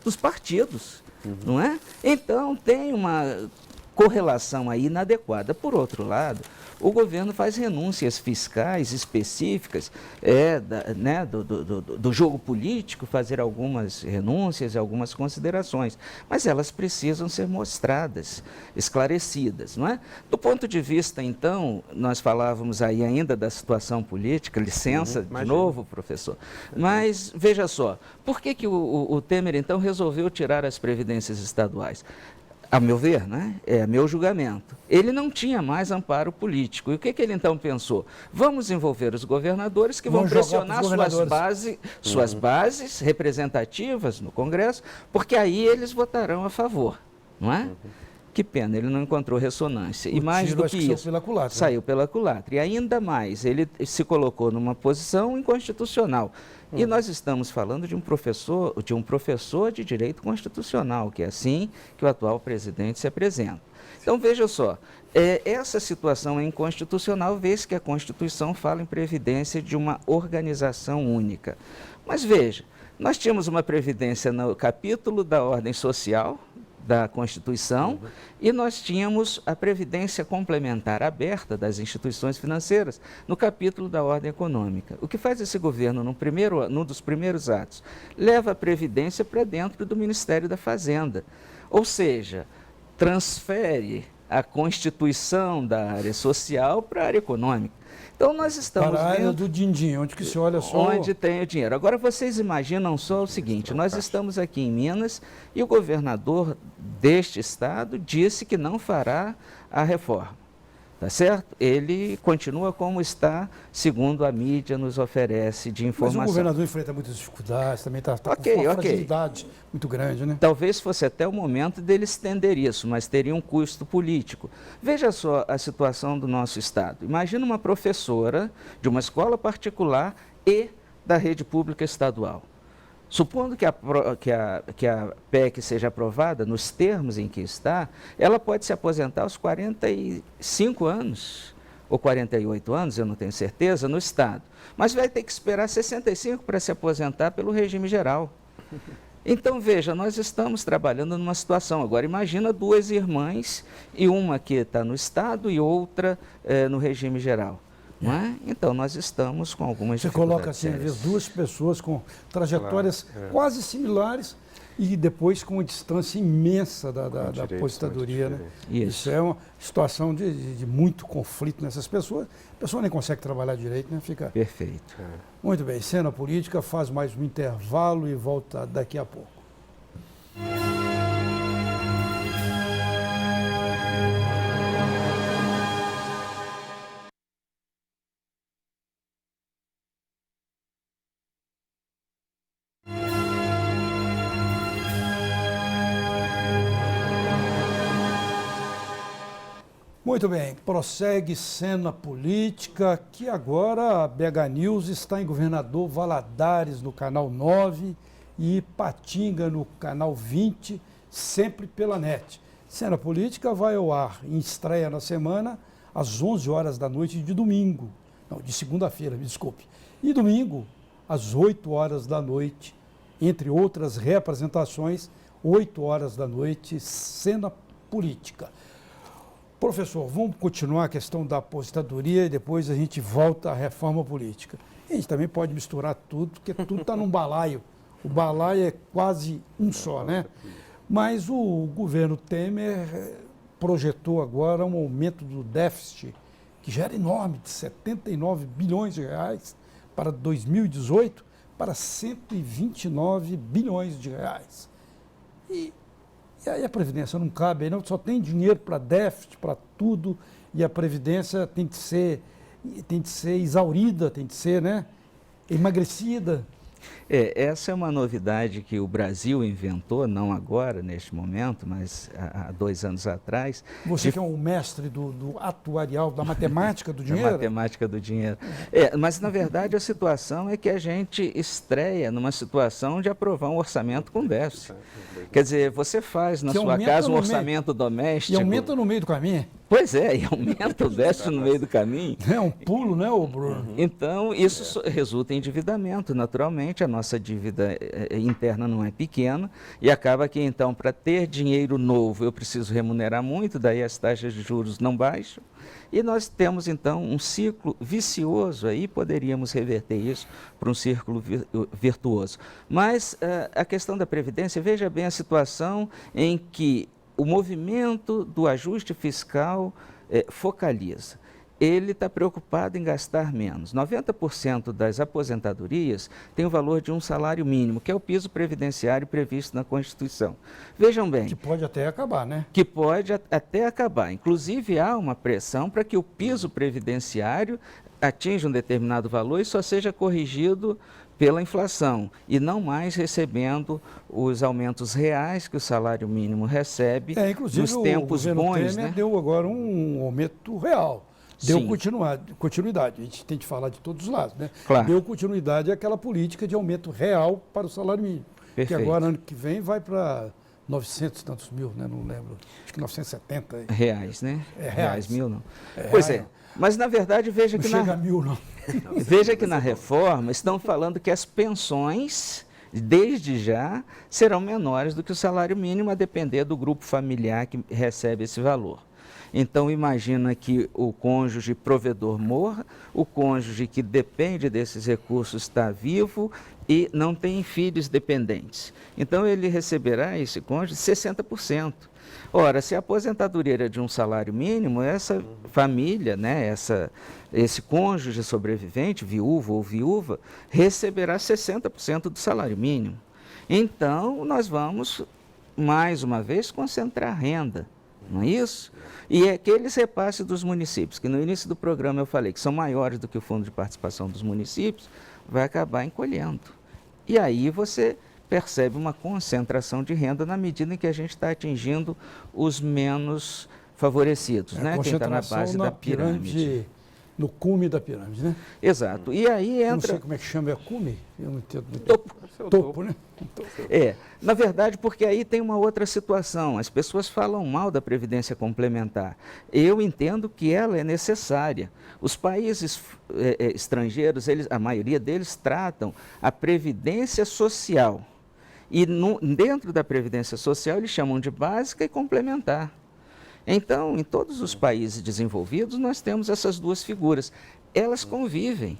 dos partidos, não é? Então tem uma correlação aí inadequada. Por outro lado, o governo faz renúncias fiscais específicas do jogo político, fazer algumas renúncias e algumas considerações, mas elas precisam ser mostradas, esclarecidas, não é? Do ponto de vista, então, nós falávamos aí ainda da situação política, licença de novo, professor, mas veja só, por que o Temer, então, resolveu tirar as previdências estaduais? A meu ver, né? É meu julgamento. Ele não tinha mais amparo político. E o que ele então pensou? Vamos envolver os governadores que vão pressionar suas bases representativas no Congresso, porque aí eles votarão a favor, não é? Que pena, ele não encontrou ressonância. E mais do que isso, saiu pela culatra. E ainda mais, ele se colocou numa posição inconstitucional. E nós estamos falando de um professor de direito constitucional, que é assim que o atual presidente se apresenta. Então, veja só, essa situação é inconstitucional, vez que a Constituição fala em previdência de uma organização única. Mas veja, nós tínhamos uma previdência no capítulo da ordem social da Constituição e nós tínhamos a previdência complementar aberta das instituições financeiras no capítulo da ordem econômica. O que faz esse governo, num dos primeiros atos, leva a previdência para dentro do Ministério da Fazenda, ou seja, transfere a constituição da área social para a área econômica. Então nós estamos para a área do din-din, onde que se olha só... Onde tem o dinheiro. Agora vocês imaginam só o seguinte, nós estamos aqui em Minas e o governador deste estado disse que não fará a reforma. Tá certo? Ele continua como está, segundo a mídia nos oferece de informação. Mas o governador enfrenta muitas dificuldades, também está com uma fragilidade muito grande, né? Talvez fosse até o momento dele estender isso, mas teria um custo político. Veja só a situação do nosso estado. Imagina uma professora de uma escola particular e da rede pública estadual. Supondo que a PEC seja aprovada nos termos em que está, ela pode se aposentar aos 45 anos, ou 48 anos, eu não tenho certeza, no Estado. Mas vai ter que esperar 65 para se aposentar pelo regime geral. Então, veja, nós estamos trabalhando numa situação. Agora, imagina duas irmãs, e uma que está no Estado e outra no regime geral. Não é? Então, nós estamos com algumas dificuldades. Você coloca assim, às vezes, duas pessoas com trajetórias quase similares e depois com uma distância imensa da aposentadoria. Né? Isso é uma situação de muito conflito nessas pessoas. A pessoa nem consegue trabalhar direito, né? Fica... Perfeito. Muito bem, Cena Política faz mais um intervalo e volta daqui a pouco. Muito bem, prossegue cena política, que agora a BH News está em Governador Valadares, no Canal 9, e Ipatinga, no Canal 20, sempre pela NET. Cena política vai ao ar em estreia na semana, às 11 horas da noite de domingo. Não, de segunda-feira, me desculpe. E domingo, às 8 horas da noite, entre outras reapresentações, 8 horas da noite, cena política. Professor, vamos continuar a questão da aposentadoria e depois a gente volta à reforma política. A gente também pode misturar tudo, porque tudo está num balaio. O balaio é quase um só, né? Mas o governo Temer projetou agora um aumento do déficit, que já era enorme, de 79 bilhões de reais para 2018, para 129 bilhões de reais. E aí a Previdência não cabe, não, só tem dinheiro para déficit, para tudo, e a Previdência tem que ser exaurida, tem que ser, né, emagrecida. Essa é uma novidade que o Brasil inventou, não agora, neste momento, mas há 2 anos atrás. Você que é um mestre do atuarial, da matemática do dinheiro? Da matemática do dinheiro. Mas, na verdade, a situação é que a gente estreia numa situação de aprovar um orçamento com déficit. Quer dizer, você faz na sua casa um orçamento doméstico... E aumenta no meio do caminho. Pois é, e aumenta o déficit no meio do caminho. É um pulo, né, Bruno? Então, isso resulta em endividamento, naturalmente. A nossa dívida interna não é pequena e acaba que, então, para ter dinheiro novo, eu preciso remunerar muito, daí as taxas de juros não baixam. E nós temos, então, um ciclo vicioso aí, poderíamos reverter isso para um círculo virtuoso. Mas a questão da Previdência, veja bem a situação em que o movimento do ajuste fiscal focaliza. Ele está preocupado em gastar menos. 90% das aposentadorias tem o valor de um salário mínimo, que é o piso previdenciário previsto na Constituição. Vejam bem. Que pode até acabar, né? Que pode até acabar. Inclusive, há uma pressão para que o piso previdenciário atinja um determinado valor e só seja corrigido pela inflação e não mais recebendo os aumentos reais que o salário mínimo recebe nos tempos bons. O governo Temer, né? Deu agora um aumento real. Deu continuidade. A gente tem que falar de todos os lados, né? Claro. Deu continuidade àquela política de aumento real para o salário mínimo. Perfeito. Que agora, ano que vem, vai para 900 e tantos mil, né? Não lembro. Acho que 970. Reais, né? Reais. Mil, não. Pois é. Mas, na verdade, veja que não chega a mil, não. Veja que na reforma estão falando que as pensões, desde já, serão menores do que o salário mínimo, a depender do grupo familiar que recebe esse valor. Então, imagina que o cônjuge provedor morra, o cônjuge que depende desses recursos está vivo e não tem filhos dependentes. Então, ele receberá, esse cônjuge, 60%. Ora, se a aposentadoria era de um salário mínimo, essa família, né, esse cônjuge sobrevivente, viúvo ou viúva, receberá 60% do salário mínimo. Então, nós vamos, mais uma vez, concentrar renda. Não é isso? E aqueles repasses dos municípios, que no início do programa eu falei que são maiores do que o fundo de participação dos municípios, vai acabar encolhendo. E aí você percebe uma concentração de renda na medida em que a gente está atingindo os menos favorecidos, né? Quem está na base da pirâmide. No cume da pirâmide, né? Exato. E aí entra... Eu não sei como é que chama, é cume? Eu não entendo. Topo, né? Na verdade, porque aí tem uma outra situação. As pessoas falam mal da Previdência Complementar. Eu entendo que ela é necessária. Os países estrangeiros, a maioria deles tratam a Previdência Social. E dentro da Previdência Social, eles chamam de básica e complementar. Então, em todos os países desenvolvidos, nós temos essas duas figuras. Elas convivem.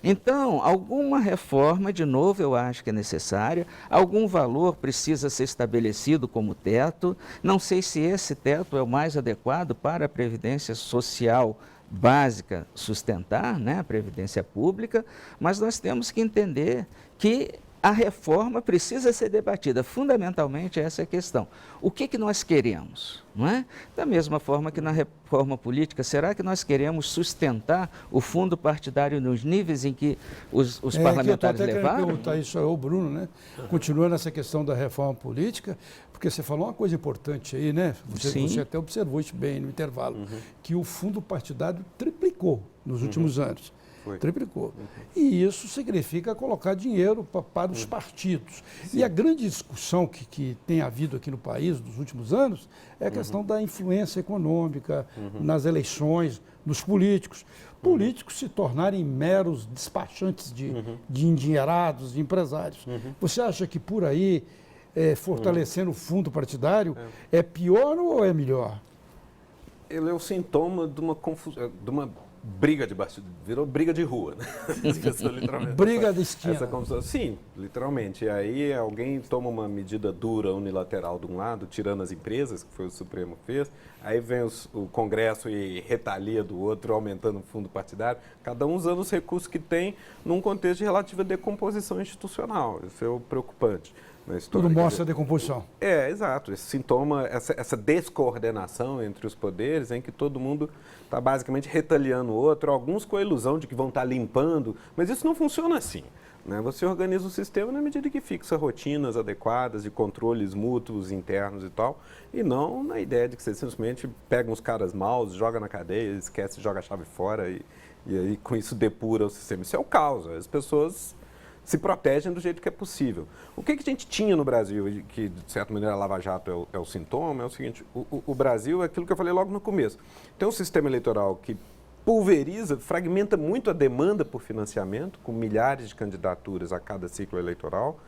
Então, alguma reforma, de novo, eu acho que é necessária. Algum valor precisa ser estabelecido como teto. Não sei se esse teto é o mais adequado para a Previdência Social básica sustentar, né, a Previdência Pública, mas nós temos que entender que a reforma precisa ser debatida. Fundamentalmente, essa é a questão. O que nós queremos? Não é? Da mesma forma que na reforma política, será que nós queremos sustentar o fundo partidário nos níveis em que os parlamentares levaram? Eu quero perguntar isso ao Bruno, né? Continuando essa questão da reforma política, porque você falou uma coisa importante aí, né? Você até observou isso bem no intervalo, que o fundo partidário triplicou nos últimos anos. Triplicou. E isso significa colocar dinheiro para os partidos. Sim. E a grande discussão que tem havido aqui no país nos últimos anos é a questão da influência econômica nas eleições, dos políticos. Políticos se tornarem meros despachantes de endinheirados, de empresários. Você acha que por aí, fortalecendo o fundo partidário, é pior ou é melhor? Ele é o sintoma de uma confusão, de uma briga de bastidor, virou briga de rua, né? Briga de esquina. Sim, literalmente. E aí alguém toma uma medida dura, unilateral de um lado, tirando as empresas, que foi o Supremo que fez, aí vem o Congresso e retalia do outro, aumentando o fundo partidário, cada um usando os recursos que tem num contexto de relativa decomposição institucional. Isso é o preocupante. Tudo mostra a decomposição. Exato. Esse sintoma, essa descoordenação entre os poderes, em que todo mundo está basicamente retaliando o outro, alguns com a ilusão de que vão estar limpando, mas isso não funciona assim. Né? Você organiza o sistema na medida que fixa rotinas adequadas de controles mútuos, internos e tal, e não na ideia de que você simplesmente pega uns caras maus, joga na cadeia, esquece, joga a chave fora e aí com isso depura o sistema. Isso é o caos. As pessoas se protegem do jeito que é possível. O que a gente tinha no Brasil, que de certa maneira a Lava Jato é o sintoma, é o seguinte, o Brasil é aquilo que eu falei logo no começo. Tem um sistema eleitoral que pulveriza, fragmenta muito a demanda por financiamento, com milhares de candidaturas a cada ciclo eleitoral,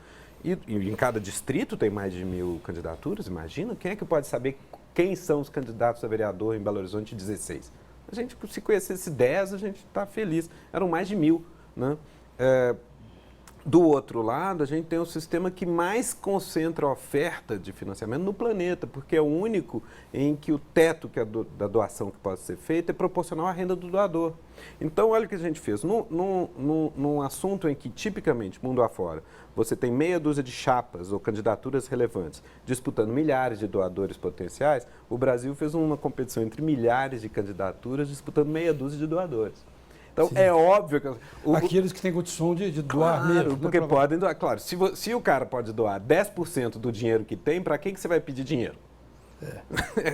e em cada distrito tem mais de 1.000 candidaturas, imagina? Quem é que pode saber quem são os candidatos a vereador em Belo Horizonte 16? A gente, se conhecesse 10, a gente está feliz. Eram mais de 1.000, né? Do outro lado, a gente tem um sistema que mais concentra a oferta de financiamento no planeta, porque é o único em que o teto da doação que pode ser feita é proporcional à renda do doador. Então, olha o que a gente fez. Num assunto em que, tipicamente, mundo afora, você tem meia dúzia de chapas ou candidaturas relevantes disputando milhares de doadores potenciais, o Brasil fez uma competição entre milhares de candidaturas disputando meia dúzia de doadores. Então, é óbvio que... Aqueles que têm condição de doar mesmo. Claro, porque podem doar. Claro, se o cara pode doar 10% do dinheiro que tem, para quem que você vai pedir dinheiro?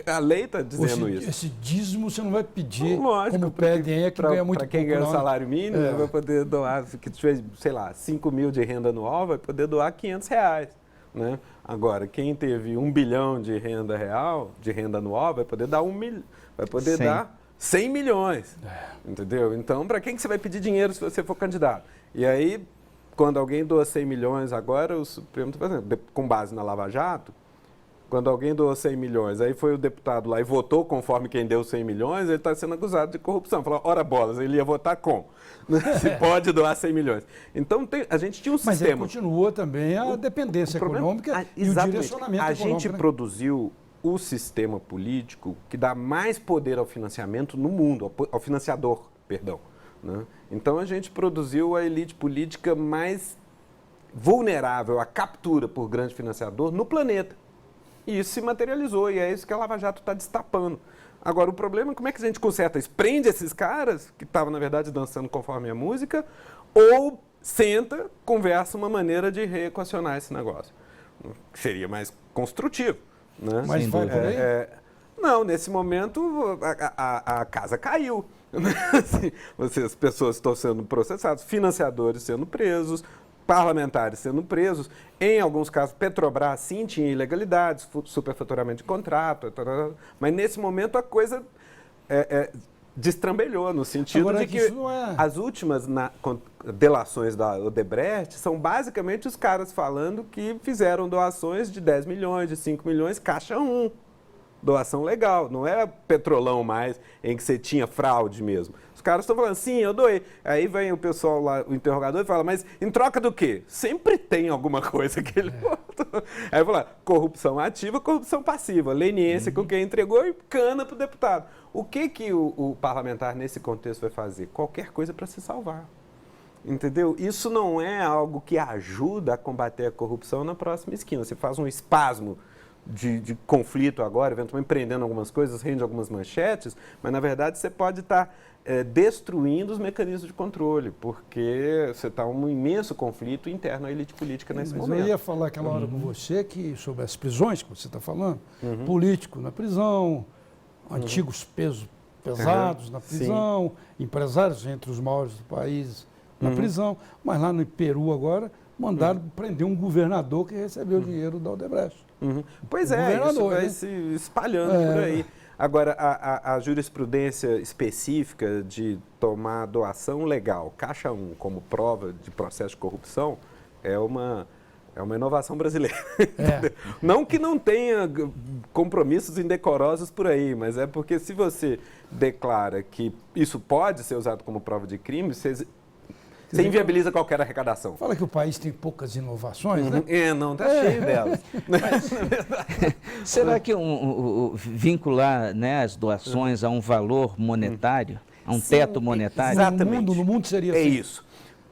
A lei está dizendo isso. Esse dízimo você não vai pedir, lógico, como pedem, é que ganha muito pouco. Para quem ganha o salário mínimo, vai poder doar, que tiver, sei lá, 5 mil de renda anual, vai poder doar R$500. Né? Agora, quem teve 1 bilhão de renda real, de renda anual, vai poder dar 1 milhão, vai poder dar 100 milhões, entendeu? Então, para quem que você vai pedir dinheiro se você for candidato? E aí, quando alguém doa 100 milhões agora, o Supremo está fazendo, com base na Lava Jato, quando alguém doou 100 milhões, aí foi o deputado lá e votou conforme quem deu 100 milhões, ele está sendo acusado de corrupção. Falou, ora bolas, ele ia votar como? Se pode doar 100 milhões. Então, a gente tinha um sistema... Mas aí continua também a dependência econômica e o direcionamento econômico. A gente produziu o sistema político que dá mais poder ao financiamento no mundo, ao financiador, perdão. Né? Então, a gente produziu a elite política mais vulnerável à captura por grande financiador no planeta. E isso se materializou, e é isso que a Lava Jato está destapando. Agora, o problema é como é que a gente conserta isso? Prende esses caras, que estavam, na verdade, dançando conforme a música, ou senta, conversa uma maneira de reequacionar esse negócio. Que seria mais construtivo. Né? Mas vai por aí? Não, nesse momento a casa caiu. As pessoas estão sendo processadas, financiadores sendo presos, parlamentares sendo presos. Em alguns casos, Petrobras sim tinha ilegalidades, superfaturamento de contrato, mas nesse momento a coisa destrambelhou, no sentido de que as últimas delações da Odebrecht são basicamente os caras falando que fizeram doações de 10 milhões, de 5 milhões, caixa 1. Doação legal, não é Petrolão mais, em que você tinha fraude mesmo. Os caras estão falando, sim, eu doei. Aí vem o pessoal lá, o interrogador, e fala, mas em troca do quê? Sempre tem alguma coisa que ele botou. Aí fala, corrupção ativa, corrupção passiva, leniência com quem entregou e cana para o deputado. O que o parlamentar nesse contexto vai fazer? Qualquer coisa para se salvar. Entendeu? Isso não é algo que ajuda a combater a corrupção na próxima esquina. Você faz um espasmo de conflito agora, eventualmente prendendo algumas coisas, rende algumas manchetes, mas na verdade você pode estar destruindo os mecanismos de controle, porque você está um imenso conflito interno à elite política nesse momento. Eu ia falar aquela hora com você sobre as prisões que você está falando, político na prisão, antigos pesos pesados na prisão, empresários entre os maiores do país na prisão, mas lá no Peru agora mandaram prender um governador que recebeu dinheiro da Odebrecht. Pois é, isso vai se espalhando por aí. Agora, a jurisprudência específica de tomar doação legal, caixa 1, como prova de processo de corrupção, é uma inovação brasileira. Não que não tenha compromissos indecorosos por aí, mas é porque se você declara que isso pode ser usado como prova de crime, você inviabiliza qualquer arrecadação. Fala que o país tem poucas inovações, né? Não, está cheio delas. Mas, será que vincular, né, as doações a um valor monetário, a um teto monetário? Exatamente. No mundo seria assim. É isso.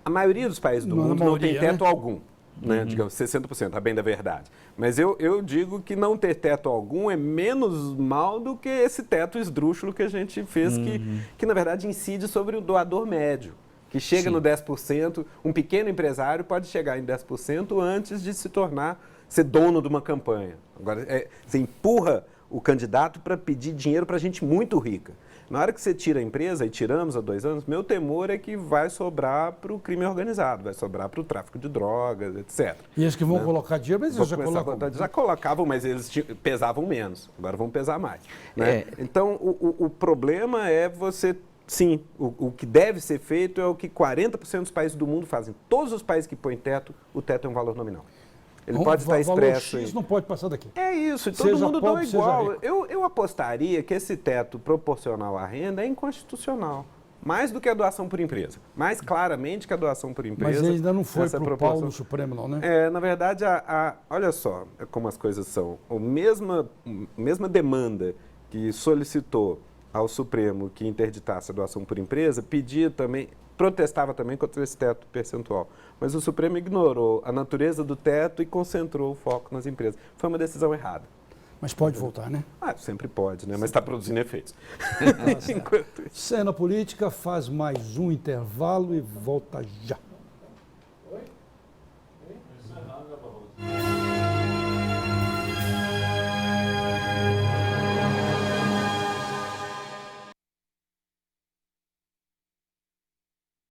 A maioria dos países do mundo não tem teto algum. Né? Digamos, 60%, a bem da verdade. Mas eu digo que não ter teto algum é menos mal do que esse teto esdrúxulo que a gente fez, que na verdade incide sobre o doador médio, que chega no 10%, um pequeno empresário pode chegar em 10% antes de ser dono de uma campanha. Agora, você empurra o candidato para pedir dinheiro para gente muito rica. Na hora que você tira a empresa, e tiramos há 2 anos, meu temor é que vai sobrar para o crime organizado, vai sobrar para o tráfico de drogas, etc. E eles que vão colocar dinheiro, mas eles já colocavam, mas eles pesavam menos, agora vão pesar mais. Né? Então, o problema é você... Sim, o que deve ser feito é o que 40% dos países do mundo fazem. Todos os países que põem teto, o teto é um valor nominal. Ele pode estar expresso. X não pode passar daqui. É isso, todo mundo doa igual. Eu apostaria que esse teto proporcional à renda é inconstitucional. Mais do que a doação por empresa. Mais claramente que a doação por empresa. Mas ainda não foi para o pau do Supremo, não, né? Na verdade, olha só como as coisas são. A mesma demanda que solicitou ao Supremo que interditasse a doação por empresa, protestava também contra esse teto percentual. Mas o Supremo ignorou a natureza do teto e concentrou o foco nas empresas. Foi uma decisão errada. Mas pode voltar, né? Sempre pode, né? Mas está produzindo efeitos. Cena Política faz mais um intervalo e volta já.